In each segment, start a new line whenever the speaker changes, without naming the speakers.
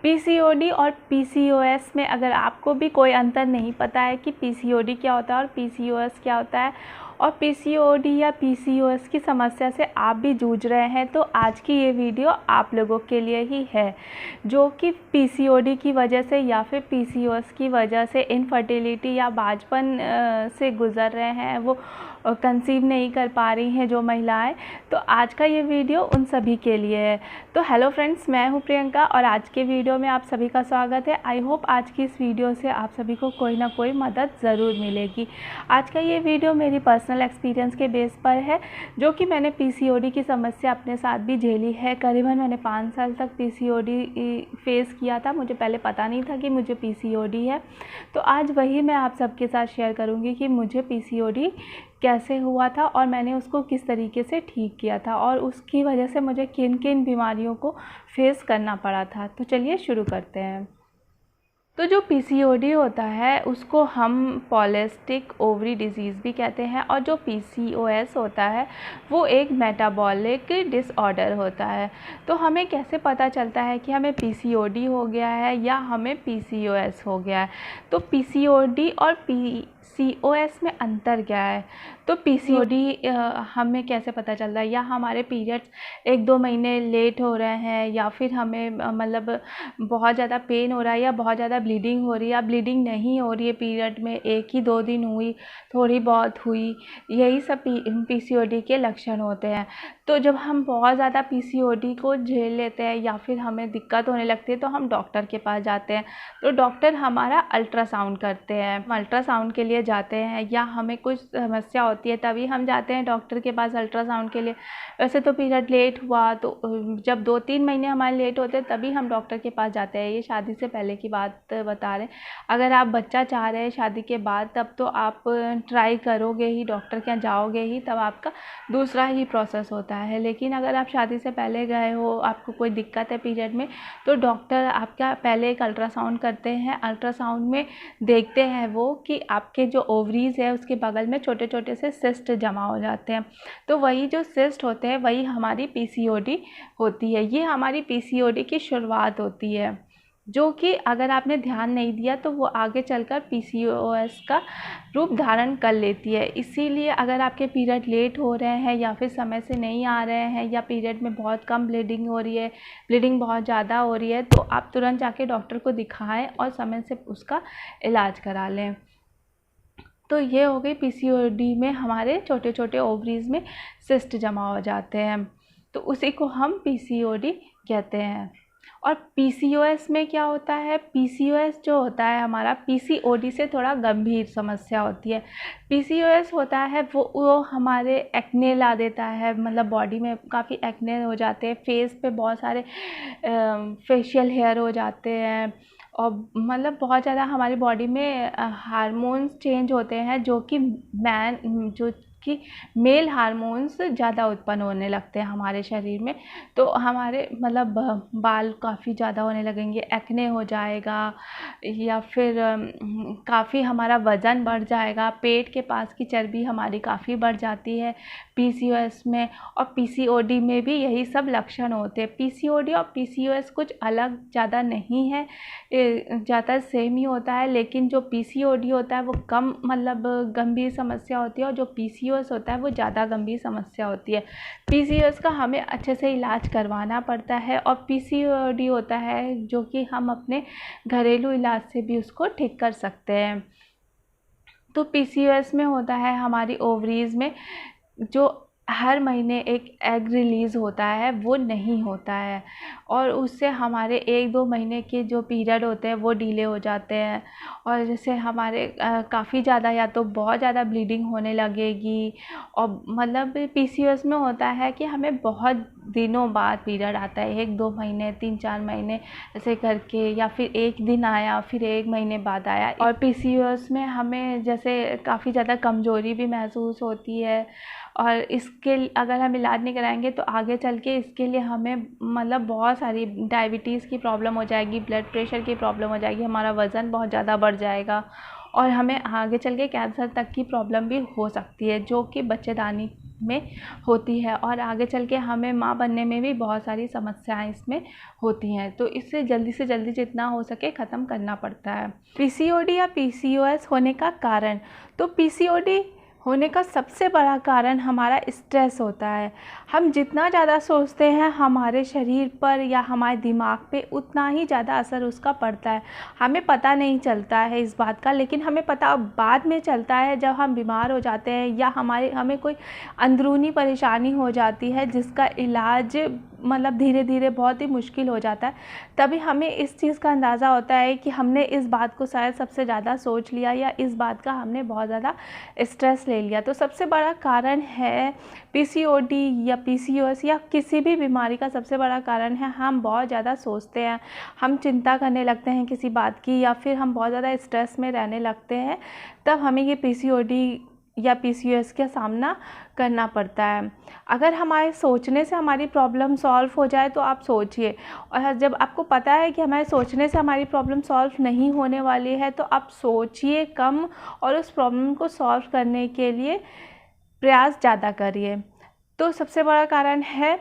PCOD और PCOS में अगर आपको भी कोई अंतर नहीं पता है कि पीसीओडी क्या होता है और पीसीओएस क्या होता है, और पीसीओडी या पीसीओएस की समस्या से आप भी जूझ रहे हैं, तो आज की ये वीडियो आप लोगों के लिए ही है। जो कि पीसीओडी की वजह से या फिर पीसीओएस की वजह से इनफर्टिलिटी या बांझपन से गुज़र रहे हैं, वो कंसीव नहीं कर पा रही हैं जो महिलाएं, तो आज का ये वीडियो उन सभी के लिए है। तो हेलो फ्रेंड्स, मैं हूं प्रियंका और आज के वीडियो में आप सभी का स्वागत है। आई होप आज की इस वीडियो से आप सभी को कोई ना कोई मदद ज़रूर मिलेगी। आज का ये वीडियो मेरी पर्सनल एक्सपीरियंस के बेस पर है, जो कि मैंने पीसीओडी की समस्या अपने साथ भी झेली है। करीबन मैंने 5 साल तक पीसीओडी फेस किया था। मुझे पहले पता नहीं था कि मुझे पीसीओडी है, तो आज वही मैं आप सबके साथ शेयर करूँगी कि मुझे पीसीओडी कैसे हुआ था और मैंने उसको किस तरीके से ठीक किया था और उसकी वजह से मुझे किन किन बीमारियों को फेस करना पड़ा था। तो चलिए शुरू करते हैं। तो जो पीसीओडी होता है उसको हम पॉलिसिस्टिक ओवरी डिजीज़ भी कहते हैं, और जो पीसीओएस होता है वो एक मेटाबॉलिक डिसऑर्डर होता है। तो हमें कैसे पता चलता है कि हमें पीसीओडी हो गया है या हमें पीसीओएस हो गया है? तो पीसीओडी और पीसीओएस में अंतर क्या है? तो पीसीओडी हमें कैसे पता चलता है, या हमारे पीरियड्स 1-2 महीने लेट हो रहे हैं, या फिर हमें मतलब बहुत ज़्यादा पेन हो रहा है, या बहुत ज़्यादा ब्लीडिंग हो रही है, या ब्लीडिंग नहीं हो रही है, पीरियड में 1 ही 2 दिन हुई, थोड़ी बहुत हुई, यही सब पीसीओडी के लक्षण होते हैं। तो जब हम बहुत ज़्यादा पीसीओडी को झेल लेते हैं या फिर हमें दिक्कत होने लगती है तो हम डॉक्टर के पास जाते हैं। तो डॉक्टर हमारा अल्ट्रासाउंड करते हैं, हम अल्ट्रासाउंड के लिए जाते हैं, या हमें कुछ समस्या होती है तभी हम जाते हैं डॉक्टर के पास अल्ट्रासाउंड के लिए। वैसे तो पीरियड लेट हुआ तो जब 2-3 महीने हमारे लेट होते हैं तभी हम डॉक्टर के पास जाते हैं। ये शादी से पहले की बात बता रहे हैं। अगर आप बच्चा चाह रहे हैं शादी के बाद, तब तो आप ट्राई करोगे ही, डॉक्टर के यहाँ जाओगे ही, तब आपका दूसरा ही प्रोसेस होता है। लेकिन अगर आप शादी से पहले गए हो, आपको कोई दिक्कत है पीरियड में, तो डॉक्टर आपका पहले एक अल्ट्रासाउंड करते हैं। अल्ट्रासाउंड में देखते हैं वो कि आपके जो ओवरीज़ है उसके बगल में छोटे छोटे से सिस्ट जमा हो जाते हैं। तो वही जो सिस्ट होते हैं वही हमारी पीसीओडी होती है। ये हमारी पीसीओडी की शुरुआत होती है, जो कि अगर आपने ध्यान नहीं दिया तो वो आगे चलकर पीसीओएस का रूप धारण कर लेती है। इसीलिए अगर आपके पीरियड लेट हो रहे हैं या फिर समय से नहीं आ रहे हैं, या पीरियड में बहुत कम ब्लीडिंग हो रही है, ब्लीडिंग बहुत ज़्यादा हो रही है, तो आप तुरंत जाके डॉक्टर को दिखाएं और समय से उसका इलाज करा लें। तो ये हो गई पीसीओडी में हमारे छोटे छोटे ओवरीज में सिस्ट जमा हो जाते हैं, तो उसी को हम पीसीओडी कहते हैं। और पीसीओएस में क्या होता है? पीसीओएस जो होता है हमारा पीसीओडी से थोड़ा गंभीर समस्या होती है। पीसीओएस होता है वो हमारे एक्ने ला देता है, मतलब बॉडी में काफ़ी एक्ने हो जाते हैं, फेस पे बहुत सारे फेशियल हेयर हो जाते हैं, और मतलब बहुत ज़्यादा हमारी बॉडी में हार्मोन्स चेंज होते हैं, जो कि मेल हार्मोन्स ज़्यादा उत्पन्न होने लगते हैं हमारे शरीर में। तो हमारे मतलब बाल काफ़ी ज़्यादा होने लगेंगे, एक्ने हो जाएगा, या फिर काफ़ी हमारा वज़न बढ़ जाएगा, पेट के पास की चर्बी हमारी काफ़ी बढ़ जाती है पीसीओएस में। और पीसीओडी में भी यही सब लक्षण होते हैं। पीसीओडी और पीसीओएस कुछ अलग ज़्यादा नहीं है, ज़्यादा सेम ही होता है, लेकिन जो पीसीओडी होता है वो कम मतलब गंभीर समस्या होती है, और जो पीसीओएस होता है वो ज़्यादा गंभीर समस्या होती है। पीसीओएस का हमें अच्छे से इलाज करवाना पड़ता है, और पीसीओडी होता है जो कि हम अपने घरेलू इलाज से भी उसको ठीक कर सकते हैं। तो पीसीओएस में होता है हमारी ओवरीज में जो हर महीने एक एग रिलीज़ होता है वो नहीं होता है, और उससे हमारे 1-2 महीने के जो पीरियड होते हैं वो डिले हो जाते हैं, और जैसे हमारे काफ़ी ज़्यादा या तो बहुत ज़्यादा ब्लीडिंग होने लगेगी। और मतलब पीसीओएस में होता है कि हमें बहुत दिनों बाद पीरियड आता है, 1-2 महीने 3-4 महीने ऐसे करके, या फिर एक दिन आया फिर 1 महीने बाद आया। और पीसीओएस में हमें जैसे काफ़ी ज़्यादा कमज़ोरी भी महसूस होती है, और इसके अगर हम इलाज नहीं कराएंगे तो आगे चल के इसके लिए हमें मतलब बहुत सारी डायबिटीज़ की प्रॉब्लम हो जाएगी, ब्लड प्रेशर की प्रॉब्लम हो जाएगी, हमारा वज़न बहुत ज़्यादा बढ़ जाएगा, और हमें आगे चल के कैंसर तक की प्रॉब्लम भी हो सकती है, जो कि बच्चेदानी में होती है और आगे चल के हमें माँ बनने में भी बहुत सारी समस्याएं इसमें होती हैं। तो इससे जल्दी से जल्दी जितना हो सके ख़त्म करना पड़ता है। पीसीओडी या पीसीओएस होने का कारण, तो पीसीओडी होने का सबसे बड़ा कारण हमारा स्ट्रेस होता है। हम जितना ज़्यादा सोचते हैं हमारे शरीर पर या हमारे दिमाग पे उतना ही ज़्यादा असर उसका पड़ता है। हमें पता नहीं चलता है इस बात का, लेकिन हमें पता बाद में चलता है जब हम बीमार हो जाते हैं या हमें कोई अंदरूनी परेशानी हो जाती है जिसका इलाज मतलब धीरे धीरे बहुत ही मुश्किल हो जाता है। तभी हमें इस चीज़ का अंदाज़ा होता है कि हमने इस बात को शायद सबसे ज़्यादा सोच लिया या इस बात का हमने बहुत ज़्यादा स्ट्रेस ले लिया। तो सबसे बड़ा कारण है पीसीओडी या पीसीओएस या किसी भी बीमारी का सबसे बड़ा कारण है हम बहुत ज़्यादा सोचते हैं, हम चिंता करने लगते हैं किसी बात की, या फिर हम बहुत ज़्यादा स्ट्रेस में रहने लगते हैं, तब हमें ये पीसीओडी या पीसीओएस का सामना करना पड़ता है। अगर हमारे सोचने से हमारी प्रॉब्लम सॉल्व हो जाए तो आप सोचिए, और जब आपको पता है कि हमारे सोचने से हमारी प्रॉब्लम सॉल्व नहीं होने वाली है तो आप सोचिए कम और उस प्रॉब्लम को सॉल्व करने के लिए प्रयास ज़्यादा करिए। तो सबसे बड़ा कारण है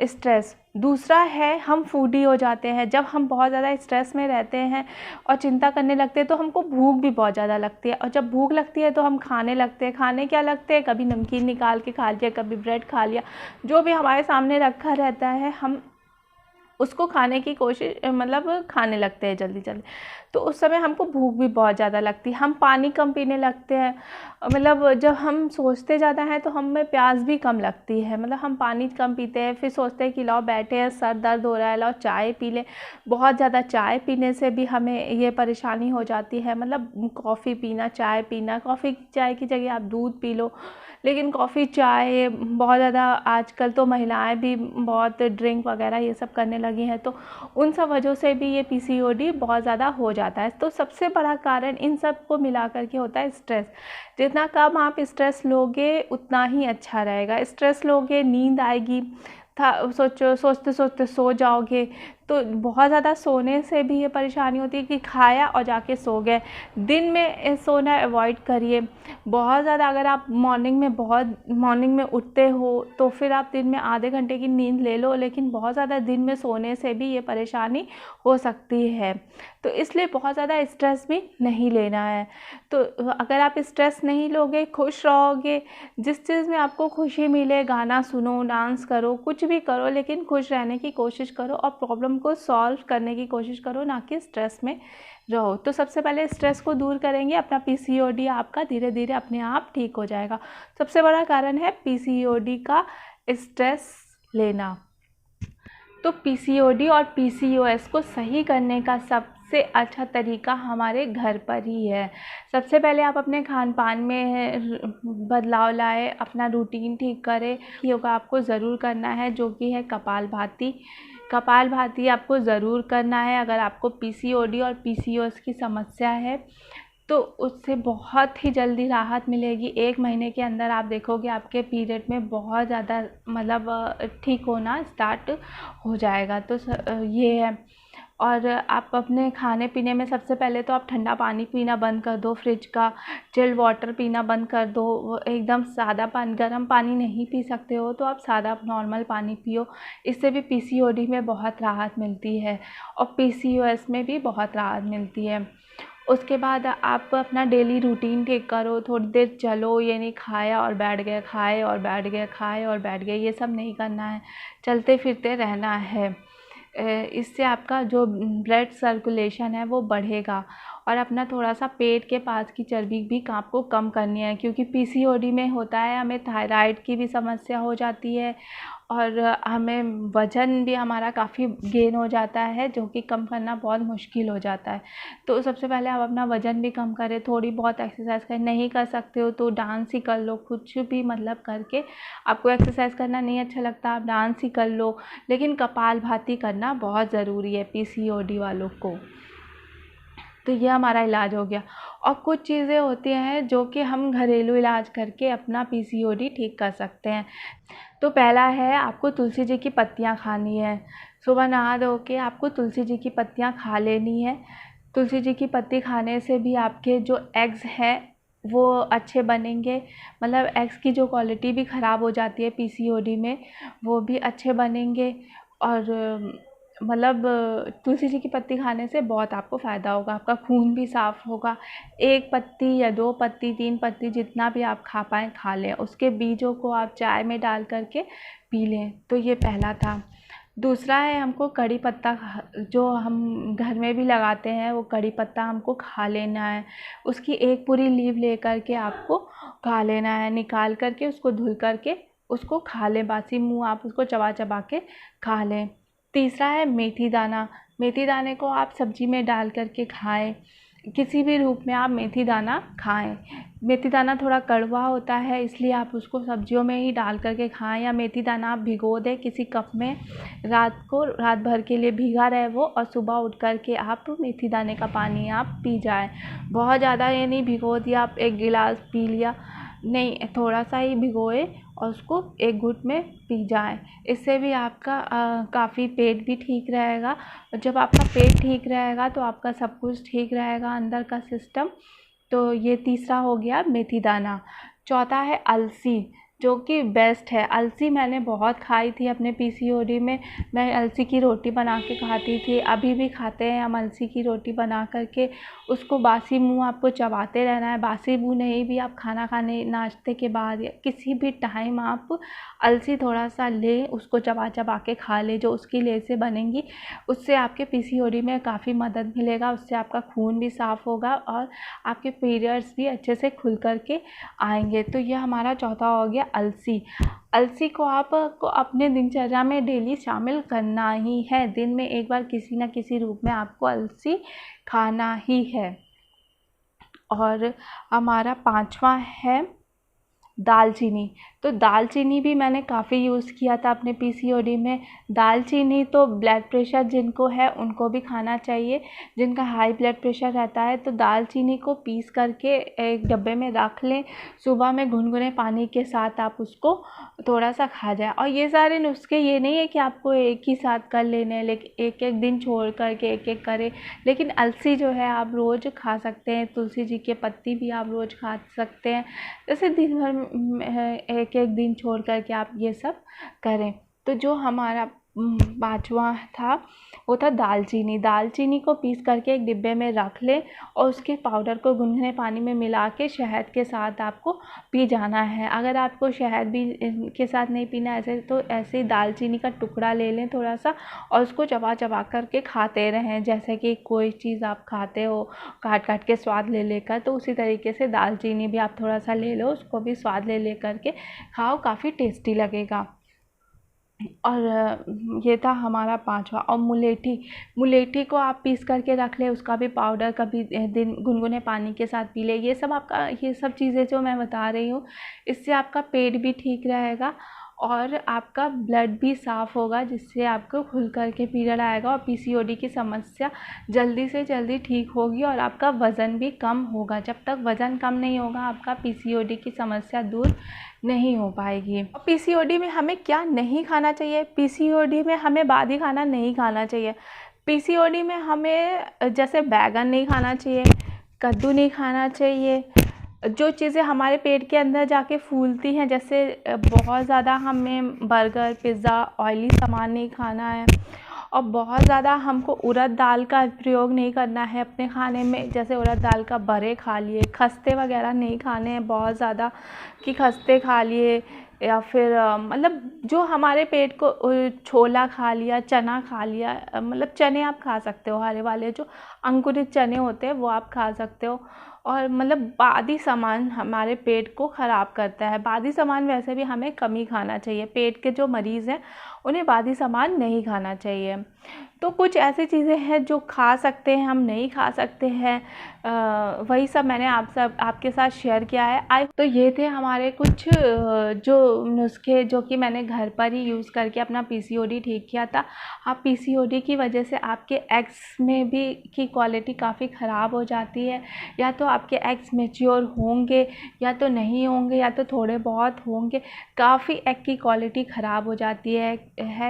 स्ट्रेस। दूसरा है हम फूडी हो जाते हैं। जब हम बहुत ज़्यादा स्ट्रेस में रहते हैं और चिंता करने लगते हैं तो हमको भूख भी बहुत ज़्यादा लगती है, और जब भूख लगती है तो हम खाने लगते हैं। खाने क्या लगते हैं, कभी नमकीन निकाल के खा लिया, कभी ब्रेड खा लिया, जो भी हमारे सामने रखा रहता है हम उसको खाने की कोशिश मतलब खाने लगते हैं जल्दी जल्दी। तो उस समय हमको भूख भी बहुत ज़्यादा लगती है, हम पानी कम पीने लगते हैं। मतलब जब हम सोचते ज़्यादा हैं तो हमें प्यास भी कम लगती है, मतलब हम पानी कम पीते हैं। फिर सोचते हैं कि लाओ बैठे हैं, सर दर्द हो रहा है, लाओ चाय पी लें। बहुत ज़्यादा चाय पीने से भी हमें ये परेशानी हो जाती है, मतलब कॉफ़ी पीना, चाय पीना, कॉफ़ी चाय की जगह आप दूध पी लो। लेकिन कॉफ़ी चाय बहुत ज़्यादा आजकल तो महिलाएं भी बहुत ड्रिंक वगैरह ये सब करने लगी हैं, तो उन सब वजहों से भी ये पीसीओडी बहुत ज़्यादा हो जाता है। तो सबसे बड़ा कारण इन सब को मिला करके होता है स्ट्रेस। जितना कम आप स्ट्रेस लोगे उतना ही अच्छा रहेगा। स्ट्रेस लोगे नींद आएगी, सोचते सोचते सो जाओगे, तो बहुत ज़्यादा सोने से भी ये परेशानी होती है कि खाया और जाके सो गए। दिन में सोना अवॉइड करिए। बहुत ज़्यादा अगर आप मॉर्निंग में उठते हो तो फिर आप दिन में आधे घंटे की नींद ले लो, लेकिन बहुत ज़्यादा दिन में सोने से भी ये परेशानी हो सकती है। तो इसलिए बहुत ज़्यादा स्ट्रेस भी नहीं लेना है। तो अगर आप स्ट्रेस नहीं लोगे, खुश रहोगे, जिस चीज़ में आपको खुशी मिले, गाना सुनो, डांस करो, कुछ भी करो, लेकिन खुश रहने की कोशिश करो और प्रॉब्लम को सॉल्व करने की कोशिश करो, ना कि स्ट्रेस में रहो। तो सबसे पहले स्ट्रेस को दूर करेंगे, अपना पीसीओडी आपका धीरे धीरे अपने आप ठीक हो जाएगा। सबसे बड़ा कारण है पीसीओडी का स्ट्रेस लेना। तो पीसीओडी और पीसीओएस को सही करने का सबसे अच्छा तरीका हमारे घर पर ही है। सबसे पहले आप अपने खान पान में बदलाव लाए, अपना रूटीन ठीक करें। योगा आपको ज़रूर करना है जो कि है कपालभाति। कपालभाति आपको ज़रूर करना है अगर आपको पीसीओडी और पीसीओएस की समस्या है, तो उससे बहुत ही जल्दी राहत मिलेगी। 1 महीने के अंदर आप देखोगे आपके पीरियड में बहुत ज़्यादा मतलब ठीक होना स्टार्ट हो जाएगा। तो ये है। और आप अपने खाने पीने में सबसे पहले तो आप ठंडा पानी पीना बंद कर दो, फ्रिज का चिल्ड वाटर पीना बंद कर दो। एकदम सादा पानी, गर्म पानी नहीं पी सकते हो तो आप सादा नॉर्मल पानी पियो। इससे भी पीसीओडी में बहुत राहत मिलती है और पीसीओएस में भी बहुत राहत मिलती है। उसके बाद आप अपना डेली रूटीन ठीक करो। थोड़ी देर चलो, ये नहीं खाया और बैठ गए, खाए और बैठ गए, खाए और बैठ गए, ये सब नहीं करना है। चलते फिरते रहना है। इससे आपका जो ब्लड सर्कुलेशन है वो बढ़ेगा। और अपना थोड़ा सा पेट के पास की चर्बी भी आपको कम करनी है, क्योंकि पीसीओडी में होता है हमें थायराइड की भी समस्या हो जाती है और हमें वज़न भी हमारा काफ़ी गेन हो जाता है, जो कि कम करना बहुत मुश्किल हो जाता है। तो सबसे पहले आप अपना वज़न भी कम करें, थोड़ी बहुत एक्सरसाइज करें। नहीं कर सकते हो तो डांस ही कर लो, कुछ भी मतलब करके। आपको एक्सरसाइज करना नहीं अच्छा लगता, आप डांस ही कर लो, लेकिन कपालभाति करना बहुत ज़रूरी है पीसीओडी वालों को। तो ये हमारा इलाज हो गया। और कुछ चीज़ें होती हैं जो कि हम घरेलू इलाज करके अपना पीसीओडी ठीक कर सकते हैं। तो पहला है, आपको तुलसी जी की पत्तियाँ खानी है। सुबह नहा धो के आपको तुलसी जी की पत्तियाँ खा लेनी है। तुलसी जी की पत्ती खाने से भी आपके जो एग्स हैं वो अच्छे बनेंगे, मतलब एग्स की जो क्वालिटी भी ख़राब हो जाती है पीसीओडी में, वो भी अच्छे बनेंगे। और मतलब तुलसी जी की पत्ती खाने से बहुत आपको फ़ायदा होगा, आपका खून भी साफ़ होगा। 1 पत्ती या 2 पत्ती, 3 पत्ती, जितना भी आप खा पाएँ खा लें। उसके बीजों को आप चाय में डाल कर के पी लें। तो ये पहला था। दूसरा है, हमको कड़ी पत्ता जो हम घर में भी लगाते हैं, वो कड़ी पत्ता हमको खा लेना है। उसकी एक पूरी लीव लेकर के आपको खा लेना है, निकाल कर के उसको धुल कर के उसको खा लें, बासी मुँह आप उसको चबा चबा के खा लें। तीसरा है मेथी दाना। मेथी दाने को आप सब्जी में डाल कर के खाएँ, किसी भी रूप में आप मेथी दाना खाएँ। मेथी दाना थोड़ा कड़वा होता है, इसलिए आप उसको सब्जियों में ही डाल कर के खाएँ, या मेथी दाना आप भिगो दें किसी कप में, रात भर के लिए भीगा रहे वो, और सुबह उठ कर के आप मेथी दाने का पानी आप पी जाएँ। बहुत ज़्यादा ये नहीं भिगो दिया आप 1 गिलास पी लिया, नहीं, थोड़ा सा ही भिगोए और उसको 1 घूँट में पी जाएँ। इससे भी आपका काफ़ी पेट भी ठीक रहेगा। और जब आपका पेट ठीक रहेगा तो आपका सब कुछ ठीक रहेगा अंदर का सिस्टम। तो ये तीसरा हो गया मेथी दाना। चौथा है अलसी, जो कि बेस्ट है। अलसी मैंने बहुत खाई थी अपने पीसीओडी में। मैं अलसी की रोटी बना के खाती थी, अभी भी खाते हैं हम अलसी की रोटी बना कर के। उसको बासी मुँह आपको चबाते रहना है, बासी मुँह नहीं भी, आप खाना खाने नाश्ते के बाद या किसी भी टाइम आप अलसी थोड़ा सा लें, उसको चबा चबा के खा लें, जो उसकी लेसें बनेंगी उससे आपके पीसीओडी में काफ़ी मदद मिलेगा। उससे आपका खून भी साफ़ होगा और आपके पीरियड्स भी अच्छे से खुल कर के आएंगे। तो ये हमारा चौथा हो गया अलसी। अलसी को आपको अपने दिनचर्या में डेली शामिल करना ही है। दिन में एक बार किसी न किसी रूप में आपको अलसी खाना ही है। और हमारा पांचवा है दालचीनी। तो दालचीनी भी मैंने काफ़ी यूज़ किया था अपने पीसीओडी में। दालचीनी तो ब्लड प्रेशर जिनको है उनको भी खाना चाहिए, जिनका हाई ब्लड प्रेशर रहता है। तो दालचीनी को पीस करके एक डब्बे में रख लें, सुबह में गुनगुने पानी के साथ आप उसको थोड़ा सा खा जाए। और ये सारे नुस्खे ये नहीं है कि आपको एक ही साथ कर लेने हैं, लेकिन एक एक दिन छोड़ करके एक एक करें। लेकिन अलसी जो है आप रोज़ खा सकते हैं, तुलसी जी के पत्ती भी आप रोज़ खा सकते हैं। जैसे दिन भर एक एक दिन छोड़ कर के आप ये सब करें। तो जो हमारा पाँचवा था वो था दालचीनी। दालचीनी को पीस करके एक डिब्बे में रख लें और उसके पाउडर को गुनगुने पानी में मिला के शहद के साथ आपको पी जाना है। अगर आपको शहद भी के साथ नहीं पीना ऐसे, तो ऐसे ही दालचीनी का टुकड़ा ले लें थोड़ा सा और उसको चबा चबा करके खाते रहें, जैसे कि कोई चीज़ आप खाते हो काट काट के स्वाद ले लेकर। तो उसी तरीके से दालचीनी भी आप थोड़ा सा ले लो, उसको भी स्वाद ले ले करके खाओ, काफ़ी टेस्टी लगेगा। और ये था हमारा पांचवा। और मुलेठी को आप पीस करके रख लें, उसका भी पाउडर कभी दिन गुनगुने पानी के साथ पी लें। ये सब चीज़ें जो मैं बता रही हूँ, इससे आपका पेट भी ठीक रहेगा और आपका ब्लड भी साफ़ होगा, जिससे आपको खुल कर के पीरियड आएगा और पीसीओडी की समस्या जल्दी से जल्दी ठीक होगी और आपका वज़न भी कम होगा। जब तक वज़न कम नहीं होगा, आपका पीसीओडी की समस्या दूर नहीं हो पाएगी। पीसीओडी में हमें क्या नहीं खाना चाहिए? पीसीओडी में हमें बादी खाना नहीं खाना चाहिए। पीसीओडी में हमें जैसे बैगन नहीं खाना चाहिए, कद्दू नहीं खाना चाहिए। जो चीज़ें हमारे पेट के अंदर जाके फूलती हैं, जैसे बहुत ज़्यादा हमें बर्गर, पिज़्ज़ा, ऑयली सामान नहीं खाना है। और बहुत ज़्यादा हमको उड़द दाल का प्रयोग नहीं करना है अपने खाने में, जैसे उड़द दाल का बड़े खा लिए, खस्ते वगैरह नहीं खाने हैं बहुत ज़्यादा कि खस्ते खा लिए, या फिर मतलब जो हमारे पेट को छोला खा लिया, चना खा लिया। मतलब चने आप खा सकते हो, हरे वाले जो अंकुरित चने होते हैं वो आप खा सकते हो। और मतलब बादी सामान हमारे पेट को ख़राब करता है। बादी सामान वैसे भी हमें कम ही खाना चाहिए। पेट के जो मरीज़ हैं उन्हें बादी सामान नहीं खाना चाहिए। तो कुछ ऐसी चीज़ें हैं जो खा सकते हैं, हम नहीं खा सकते हैं, वही सब मैंने आपके साथ शेयर किया है। तो ये थे हमारे कुछ जो नुस्खे जो कि मैंने घर पर ही यूज़ करके अपना पीसीओडी ठीक किया था। आप पीसीओडी की वजह से आपके एग्स में भी की क्वालिटी काफ़ी ख़राब हो जाती है, या तो आपके एग्स मैच्योर होंगे या तो नहीं होंगे या तो थोड़े बहुत होंगे। काफ़ी एग की क्वालिटी ख़राब हो जाती है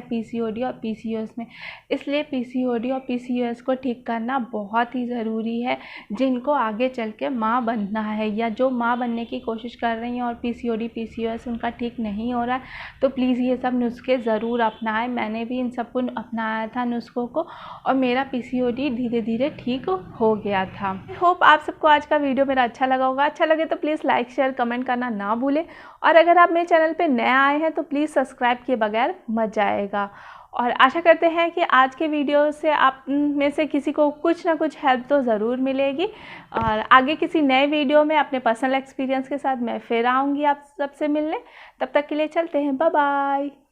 पीसीओडी और पीसीओएस में। इसलिए इसलिए पीसीओडी और पीसीओएस को ठीक करना बहुत ही ज़रूरी है। जिनको आगे चल के माँ बनना है या जो माँ बनने की कोशिश कर रही हैं और पीसीओडी पीसीओएस उनका ठीक नहीं हो रहा है, तो प्लीज़ ये सब नुस्खे ज़रूर अपनाएं। मैंने भी इन सबको अपनाया था नुस्खों को, और मेरा पीसीओडी धीरे धीरे ठीक हो गया था। होप आप सबको आज का वीडियो मेरा अच्छा लगा होगा। अच्छा लगे तो प्लीज़ लाइक शेयर कमेंट करना ना भूलें, और अगर आप मेरे चैनल पे नए आए हैं तो प्लीज़ सब्सक्राइब किए बगैर मत जाएगा। और आशा करते हैं कि आज के वीडियो से आप में से किसी को कुछ ना कुछ हेल्प तो ज़रूर मिलेगी। और आगे किसी नए वीडियो में अपने पर्सनल एक्सपीरियंस के साथ मैं फिर आऊँगी आप सबसे मिलने। तब तक के लिए चलते हैं, बाय बाय।